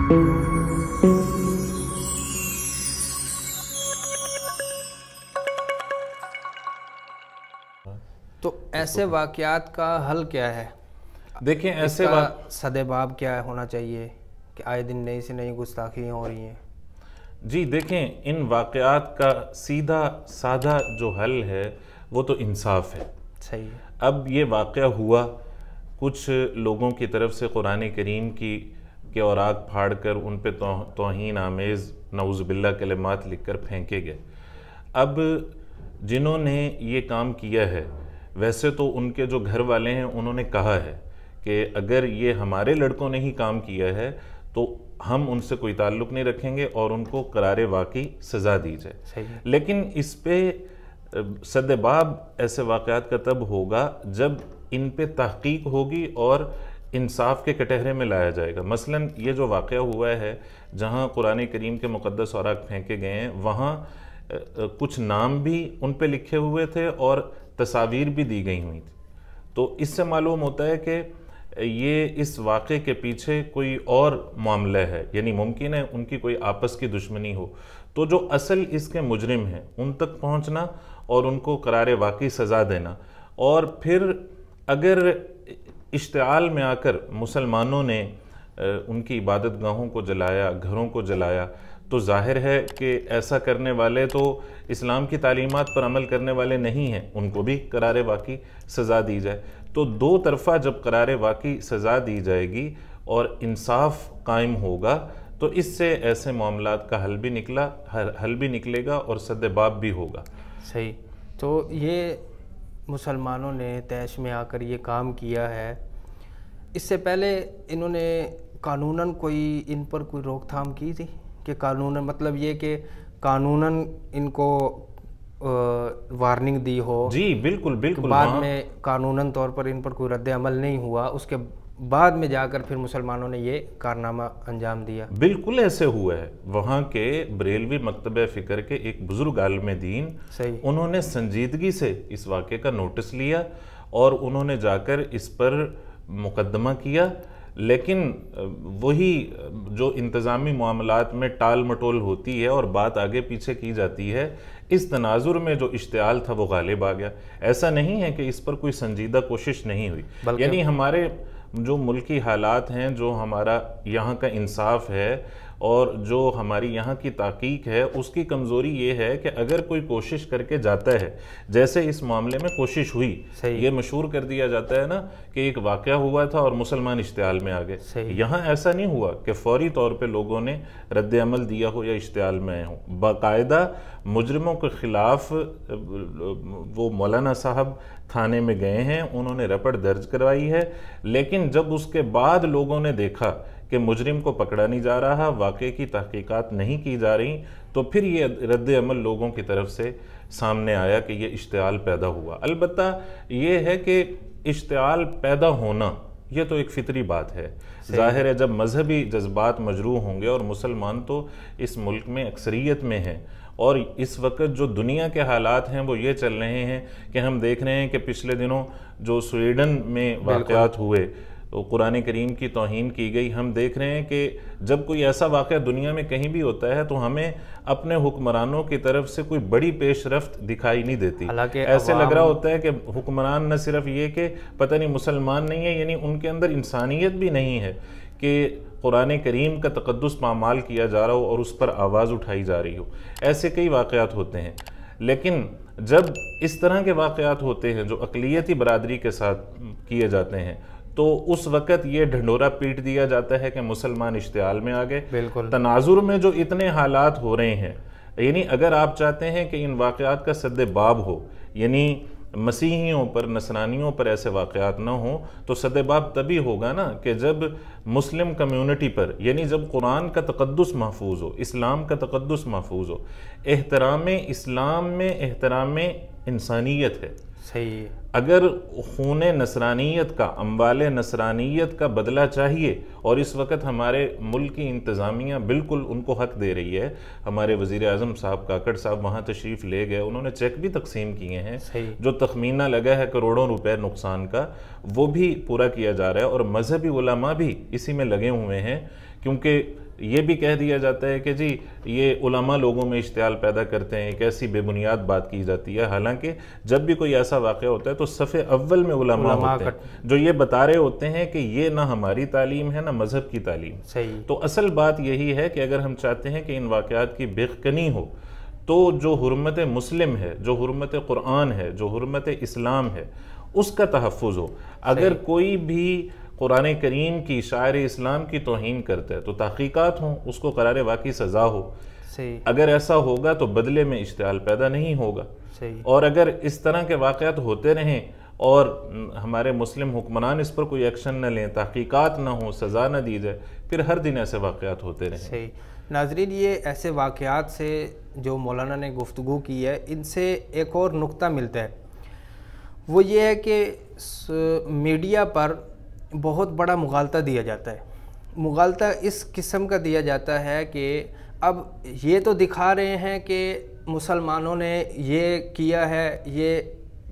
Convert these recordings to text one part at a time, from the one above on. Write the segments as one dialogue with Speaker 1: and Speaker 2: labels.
Speaker 1: تو ایسے واقعات کا حل کیا ہے؟
Speaker 2: دیکھیں ایسے
Speaker 1: سدباب کیا ہونا چاہیے کہ آئے دن نئی سے نئی گستاخیاں ہو رہی ہیں؟
Speaker 2: جی دیکھیں، ان واقعات کا سیدھا سادہ جو حل ہے وہ تو انصاف ہے۔
Speaker 1: صحیح۔
Speaker 2: اب یہ واقعہ ہوا، کچھ لوگوں کی طرف سے قرآن کریم کے اوراق پھاڑ کر ان پہ توہین آمیز نعوذ باللہ کلمات لکھ کر پھینکے گئے۔ اب جنہوں نے یہ کام کیا ہے، ویسے تو ان کے جو گھر والے ہیں انہوں نے کہا ہے کہ اگر یہ ہمارے لڑکوں نے ہی کام کیا ہے تو ہم ان سے کوئی تعلق نہیں رکھیں گے اور ان کو قرار واقعی سزا دی جائے۔ لیکن اس پہ سدباب ایسے واقعات کا تب ہوگا جب ان پہ تحقیق ہوگی اور انصاف کے کٹہرے میں لایا جائے گا۔ مثلاً یہ جو واقعہ ہوا ہے جہاں قرآن کریم کے مقدس اوراق پھینکے گئے ہیں، وہاں کچھ نام بھی ان پہ لکھے ہوئے تھے اور تصاویر بھی دی گئی ہوئی تھی۔ تو اس سے معلوم ہوتا ہے کہ یہ اس واقعے کے پیچھے کوئی اور معاملہ ہے، یعنی ممکن ہے ان کی کوئی آپس کی دشمنی ہو۔ تو جو اصل اس کے مجرم ہیں ان تک پہنچنا اور ان کو قرار واقعی سزا دینا، اور پھر اگر اشتعال میں آ کر مسلمانوں نے ان کی عبادت گاہوں کو جلایا، گھروں کو جلایا، تو ظاہر ہے کہ ایسا کرنے والے تو اسلام کی تعلیمات پر عمل کرنے والے نہیں ہیں، ان کو بھی قرار واقعی سزا دی جائے۔ تو دو طرفہ جب قرار واقعی سزا دی جائے گی اور انصاف قائم ہوگا تو اس سے ایسے معاملات کا حل بھی نکلے گا اور سدباب بھی ہوگا۔
Speaker 1: صحیح۔ تو یہ مسلمانوں نے طیش میں آ کر یہ کام کیا ہے، اس سے پہلے انہوں نے قانوناً کوئی ان پر کوئی روک تھام کی تھی کہ قانوناً، مطلب یہ کہ قانوناً ان کو وارننگ دی ہو؟
Speaker 2: جی بالکل بالکل۔
Speaker 1: بعد میں قانوناً طور پر ان پر کوئی رد عمل نہیں ہوا، اس کے بعد میں جا کر پھر مسلمانوں نے یہ کارنامہ انجام دیا؟
Speaker 2: بالکل ایسے ہوا ہے۔ وہاں کے بریلوی مکتبہ فکر کے ایک بزرگ عالم دین، انہوں نے سنجیدگی سے اس واقعے کا نوٹس لیا اور انہوں نے جا کر اس پر مقدمہ کیا، لیکن وہی جو انتظامی معاملات میں ٹال مٹول ہوتی ہے اور بات آگے پیچھے کی جاتی ہے، اس تناظر میں جو اشتعال تھا وہ غالب آ گیا۔ ایسا نہیں ہے کہ اس پر کوئی سنجیدہ کوشش نہیں ہوئی، یعنی ہمارے جو ملکی حالات ہیں، جو ہمارا یہاں کا انصاف ہے اور جو ہماری یہاں کی تحقیق ہے، اس کی کمزوری یہ ہے کہ اگر کوئی کوشش کر کے جاتا ہے، جیسے اس معاملے میں کوشش ہوئی، یہ مشہور کر دیا جاتا ہے نا کہ ایک واقعہ ہوا تھا اور مسلمان اشتعال میں آگئے۔ یہاں ایسا نہیں ہوا کہ فوری طور پہ لوگوں نے رد عمل دیا ہو یا اشتعال میں آئے ہوں۔ باقاعدہ مجرموں کے خلاف وہ مولانا صاحب تھانے میں گئے ہیں، انہوں نے رپٹ درج کروائی ہے، لیکن جب اس کے بعد لوگوں نے دیکھا کہ مجرم کو پکڑا نہیں جا رہا، واقعے کی تحقیقات نہیں کی جا رہی، تو پھر یہ رد عمل لوگوں کی طرف سے سامنے آیا کہ یہ اشتعال پیدا ہوا۔ البتہ یہ ہے کہ اشتعال پیدا ہونا یہ تو ایک فطری بات ہے۔ ظاہر ہے جب مذہبی جذبات مجروح ہوں گے، اور مسلمان تو اس ملک میں اکثریت میں ہیں، اور اس وقت جو دنیا کے حالات ہیں وہ یہ چل رہے ہیں کہ ہم دیکھ رہے ہیں کہ پچھلے دنوں جو سویڈن میں واقعات ہوئے، قرآن کریم کی توہین کی گئی، ہم دیکھ رہے ہیں کہ جب کوئی ایسا واقعہ دنیا میں کہیں بھی ہوتا ہے تو ہمیں اپنے حکمرانوں کی طرف سے کوئی بڑی پیش رفت دکھائی نہیں دیتی۔ ایسے لگ رہا ہوتا ہے کہ حکمران نہ صرف یہ کہ پتہ نہیں مسلمان نہیں ہے، یعنی ان کے اندر انسانیت بھی نہیں ہے کہ قرآن کریم کا تقدس پامال کیا جا رہا ہو اور اس پر آواز اٹھائی جا رہی ہو۔ ایسے کئی واقعات ہوتے ہیں، لیکن جب اس طرح کے واقعات ہوتے ہیں جو اقلیتی برادری کے ساتھ کیے جاتے ہیں تو اس وقت یہ ڈھنڈورا پیٹ دیا جاتا ہے کہ مسلمان اشتعال میں آگئے۔ تناظر میں جو اتنے حالات ہو رہے ہیں، یعنی اگر آپ چاہتے ہیں کہ ان واقعات کا سدباب ہو، یعنی مسیحیوں پر، نصرانیوں پر ایسے واقعات نہ ہوں، تو سدباب تبھی ہوگا نا کہ جب مسلم کمیونٹی پر، یعنی جب قرآن کا تقدس محفوظ ہو، اسلام کا تقدس محفوظ ہو۔ احترام اسلام میں احترام انسانیت ہے۔
Speaker 1: صحیح۔
Speaker 2: اگر خون نصرانیت کا، اموال نصرانیت کا بدلہ چاہیے، اور اس وقت ہمارے ملک کی انتظامیہ بالکل ان کو حق دے رہی ہے، ہمارے وزیر اعظم صاحب کاکڑ صاحب وہاں تشریف لے گئے، انہوں نے چیک بھی تقسیم کیے ہیں، جو تخمینہ لگا ہے کروڑوں روپے نقصان کا وہ بھی پورا کیا جا رہا ہے، اور مذہبی علماء بھی اسی میں لگے ہوئے ہیں، کیونکہ یہ بھی کہہ دیا جاتا ہے کہ جی یہ علماء لوگوں میں اشتعال پیدا کرتے ہیں، ایک ایسی بے بنیاد بات کی جاتی ہے، حالانکہ جب بھی کوئی ایسا واقعہ ہوتا ہے تو صف اول میں علماء ہوتے ہیں جو یہ بتا رہے ہوتے ہیں کہ یہ نہ ہماری تعلیم ہے نہ مذہب کی تعلیم۔ تو اصل بات یہی ہے کہ اگر ہم چاہتے ہیں کہ ان واقعات کی بے کنی ہو تو جو حرمت مسلم ہے، جو حرمت قرآن ہے، جو حرمت اسلام ہے، اس کا تحفظ ہو۔ اگر کوئی بھی قرآن کریم کی، شاعر اسلام کی توہین کرتا ہے تو تحقیقات ہوں، اس کو قرار واقعی سزا ہو۔ اگر ایسا ہوگا تو بدلے میں اشتعال پیدا نہیں ہوگا، اور اگر اس طرح کے واقعات ہوتے رہیں اور ہمارے مسلم حکمران اس پر کوئی ایکشن نہ لیں، تحقیقات نہ ہوں، سزا نہ دی جائے، پھر ہر دن ایسے واقعات ہوتے رہیں۔
Speaker 1: ناظرین، یہ ایسے واقعات سے جو مولانا نے گفتگو کی ہے، ان سے ایک اور نقطہ ملتا ہے، وہ یہ ہے کہ میڈیا پر بہت بڑا مغالطہ دیا جاتا ہے۔ مغالطہ اس قسم کا دیا جاتا ہے کہ اب یہ تو دکھا رہے ہیں کہ مسلمانوں نے یہ کیا ہے، یہ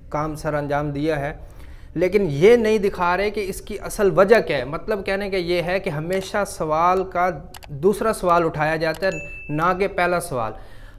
Speaker 1: کام سر انجام دیا ہے، لیکن یہ نہیں دکھا رہے کہ اس کی اصل وجہ کیا ہے۔ مطلب کہنے کا یہ ہے کہ ہمیشہ سوال کا دوسرا سوال اٹھایا جاتا ہے، نہ کہ پہلا سوال۔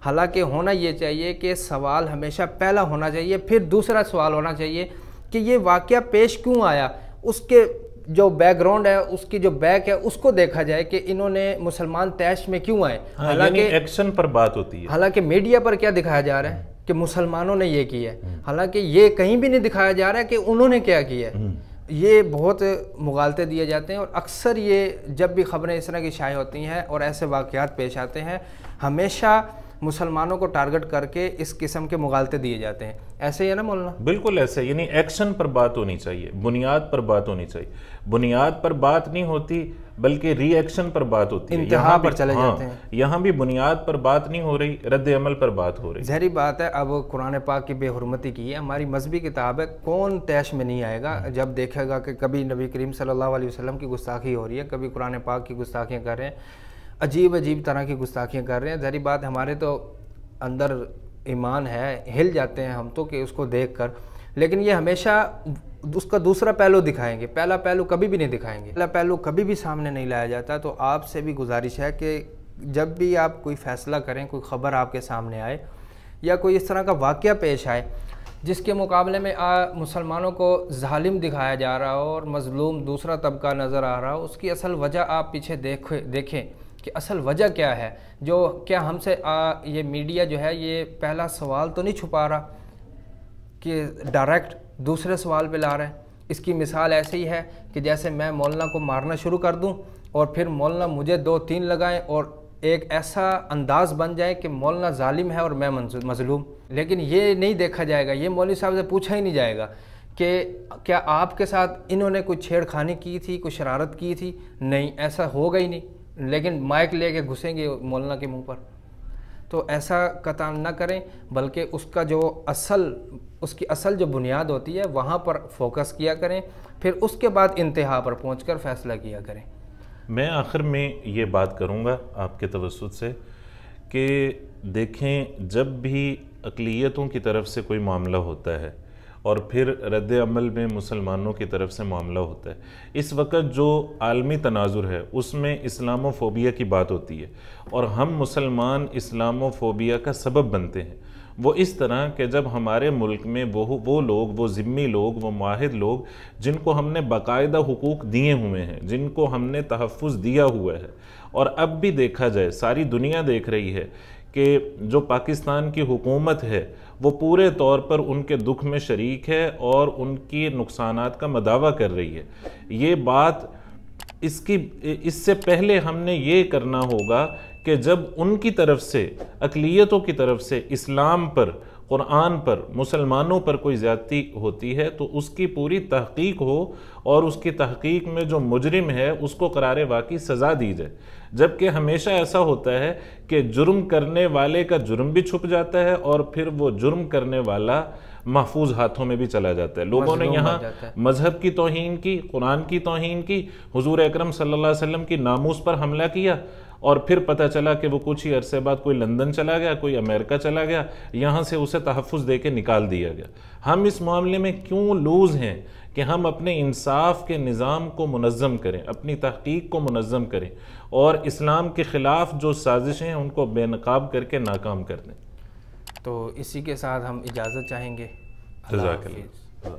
Speaker 1: حالانکہ ہونا یہ چاہیے کہ سوال ہمیشہ پہلا ہونا چاہیے، پھر دوسرا سوال ہونا چاہیے کہ یہ واقعہ پیش کیوں آیا، اس کے جو بیک گراؤنڈ ہے، اس کی جو بیک ہے، اس کو دیکھا جائے کہ انہوں نے مسلمان طیش میں کیوں آئے۔
Speaker 2: حالانکہ ایکشن پر بات ہوتی ہے،
Speaker 1: حالانکہ میڈیا پر کیا دکھایا جا رہا ہے کہ مسلمانوں نے یہ کیا ہے، حالانکہ یہ کہیں بھی نہیں دکھایا جا رہا ہے کہ انہوں نے کیا کیا ہے۔ یہ بہت مغالطے دیے جاتے ہیں، اور اکثر یہ جب بھی خبریں اس طرح کی شائع ہوتی ہیں اور ایسے واقعات پیش آتے ہیں، ہمیشہ مسلمانوں کو ٹارگٹ کر کے اس قسم کے مغالطے دیے جاتے ہیں۔ ایسے ہی ہے نا مولانا؟
Speaker 2: بالکل ایسے، یعنی ایکشن پر بات ہونی چاہیے، بنیاد پر بات ہونی چاہیے۔ بنیاد پر بات نہیں ہوتی بلکہ ری ایکشن پر بات ہوتی ہے،
Speaker 1: انتہا پر چلے جاتے ہیں۔
Speaker 2: یہاں بھی بنیاد پر بات نہیں ہو رہی، رد عمل پر بات ہو رہی۔
Speaker 1: ظاہری بات ہے، اب قرآن پاک کی بے حرمتی کی ہے، ہماری مذہبی کتاب ہے، کون طیش میں نہیں آئے گا جب دیکھے گا کہ کبھی نبی کریم صلی اللہ علیہ وسلم کی گستاخی ہو رہی ہے، کبھی قرآن پاک کی گستاخیاں کر رہے ہیں، عجیب عجیب طرح کی گستاخیاں کر رہے ہیں۔ ظاہری بات ہمارے تو اندر ایمان ہے، ہل جاتے ہیں ہم تو کہ اس کو دیکھ کر، لیکن یہ ہمیشہ اس کا دوسرا پہلو دکھائیں گے، پہلا پہلو کبھی بھی نہیں دکھائیں گے، پہلا پہلو کبھی بھی سامنے نہیں لایا جاتا۔ تو آپ سے بھی گزارش ہے کہ جب بھی آپ کوئی فیصلہ کریں، کوئی خبر آپ کے سامنے آئے یا کوئی اس طرح کا واقعہ پیش آئے جس کے مقابلے میں مسلمانوں کو ظالم دکھایا جا رہا ہو اور مظلوم دوسرا طبقہ نظر آ رہا ہو، اس کی اصل وجہ آپ پیچھے دیکھیں کہ اصل وجہ کیا ہے۔ جو کیا ہم سے یہ میڈیا جو ہے یہ پہلا سوال تو نہیں چھپا رہا کہ ڈائریکٹ دوسرے سوال پہ لا رہے ہیں۔ اس کی مثال ایسے ہی ہے کہ جیسے میں مولانا کو مارنا شروع کر دوں اور پھر مولانا مجھے 2-3 لگائیں اور ایک ایسا انداز بن جائے کہ مولانا ظالم ہے اور میں مظلوم۔ لیکن یہ نہیں دیکھا جائے گا، یہ مولوی صاحب سے پوچھا ہی نہیں جائے گا کہ کیا آپ کے ساتھ انہوں نے کوئی چھیڑ خانی کی تھی، کوئی شرارت کی تھی؟ نہیں، ایسا ہوگا ہی نہیں، لیکن مائک لے کے گھسیں گے مولانا کے منہ پر۔ تو ایسا قطع نہ کریں، بلکہ اس کی اصل جو بنیاد ہوتی ہے وہاں پر فوکس کیا کریں، پھر اس کے بعد انتہا پر پہنچ کر فیصلہ کیا کریں۔
Speaker 2: میں آخر میں یہ بات کروں گا آپ کے توسط سے کہ دیکھیں، جب بھی اقلیتوں کی طرف سے کوئی معاملہ ہوتا ہے اور پھر رد عمل میں مسلمانوں کی طرف سے معاملہ ہوتا ہے، اس وقت جو عالمی تناظر ہے اس میں اسلام و فوبیا کی بات ہوتی ہے، اور ہم مسلمان اسلام و فوبیا کا سبب بنتے ہیں۔ وہ اس طرح کہ جب ہمارے ملک میں وہ لوگ، وہ ذمی لوگ، وہ معاہد لوگ جن کو ہم نے باقاعدہ حقوق دیے ہوئے ہیں، جن کو ہم نے تحفظ دیا ہوا ہے، اور اب بھی دیکھا جائے ساری دنیا دیکھ رہی ہے کہ جو پاکستان کی حکومت ہے وہ پورے طور پر ان کے دکھ میں شریک ہے اور ان کی نقصانات کا مداوع کر رہی ہے۔ یہ بات اس سے پہلے ہم نے یہ کرنا ہوگا کہ جب ان کی طرف سے، اقلیتوں کی طرف سے اسلام پر قرآن پر مسلمانوں پر کوئی زیادتی ہوتی ہے تو اس کی پوری تحقیق ہو اور اس کی تحقیق میں جو مجرم ہے اس کو قرار واقعی سزا دی جائے، جبکہ ہمیشہ ایسا ہوتا ہے کہ جرم کرنے والے کا جرم بھی چھپ جاتا ہے اور پھر وہ جرم کرنے والا محفوظ ہاتھوں میں بھی چلا جاتا ہے۔ لوگوں نے یہاں مذہب کی توہین کی، قرآن کی توہین کی، حضور اکرم صلی اللہ علیہ وسلم کی ناموس پر حملہ کیا، اور پھر پتہ چلا کہ وہ کچھ ہی عرصے بعد کوئی لندن چلا گیا، کوئی امریکہ چلا گیا، یہاں سے اسے تحفظ دے کے نکال دیا گیا۔ ہم اس معاملے میں کیوں لوز ہیں کہ ہم اپنے انصاف کے نظام کو منظم کریں، اپنی تحقیق کو منظم کریں، اور اسلام کے خلاف جو سازشیں ہیں ان کو بے نقاب کر کے ناکام کر دیں۔
Speaker 1: تو اسی کے ساتھ ہم اجازت چاہیں گے۔
Speaker 2: جزاک اللہ۔